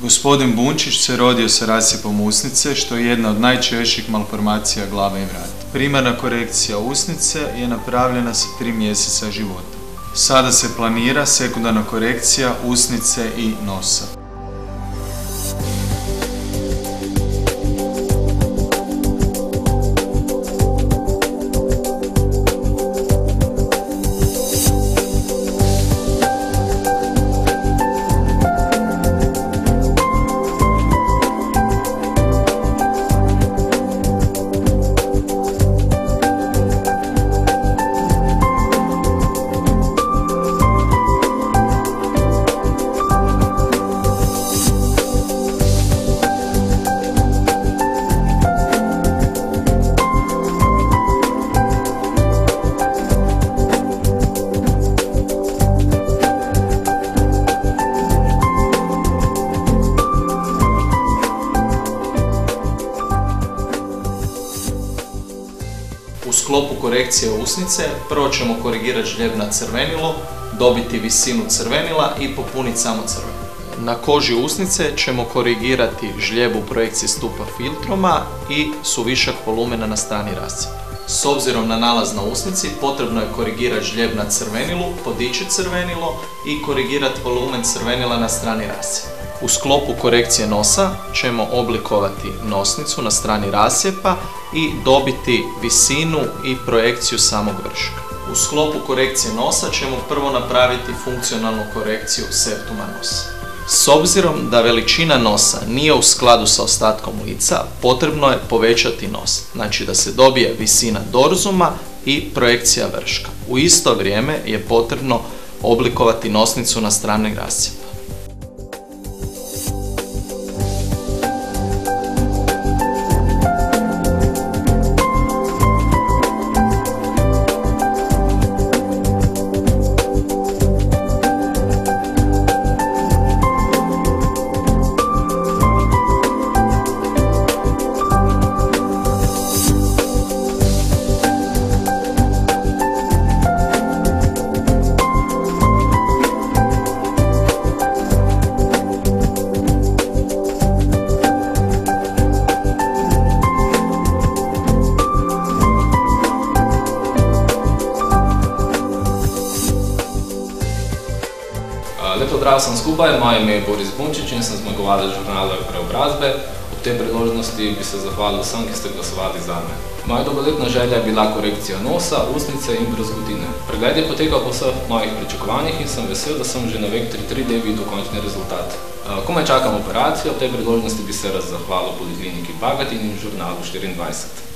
Gospodin Bunčić se rodio sa rasipom usnice, što je jedna od najčešćih malformacija glave i vrata. Primarna korekcija usnice je napravljena sa 3 mjeseca života. Sada se planira sekundarna korekcija usnice i nosa. U sklopu korekcije usnice prvo ćemo korigirati žljeb na crvenilo, dobiti visinu crvenila i popuniti samo crvenilo. Na koži usnice ćemo korigirati žljeb u projekciji stupa filtroma i suvišak volumena na strani rascijepa. S obzirom na nalaz na usnici potrebno je korigirati žljeb na crvenilu, podići crvenilo i korigirati volumen crvenila na strani rascijepa. U sklopu korekcije nosa ćemo oblikovati nosnicu na strani rascijepa i dobiti visinu i projekciju samog vrška. U sklopu korekcije nosa ćemo prvo napraviti funkcionalnu korekciju septuma nosa. S obzirom da veličina nosa nije u skladu sa ostatkom lica, potrebno je povećati nos, znači da se dobije visina dorzuma i projekcija vrška. U isto vrijeme je potrebno oblikovati nosnicu na strani rascijepa. Lepo zdrav sem skupaj, moje ime je Boris Bunčić in sem zmagovalec žurnala Preobrazbe. Ob tej priložnosti bi se zahvalil vsem, ki ste glasovali zame. Moja dolgoletna želja je bila korekcija nosa, usnice in brazgotine. Pregled je potekal po vseh mojih pričakovanjih in sem vesel, da sem že na Vectri 3D videl končni rezultat. Komaj čakam operacijo, ob tej priložnosti bi se zahvalil Polikliniki Bagatin in žurnalu 24.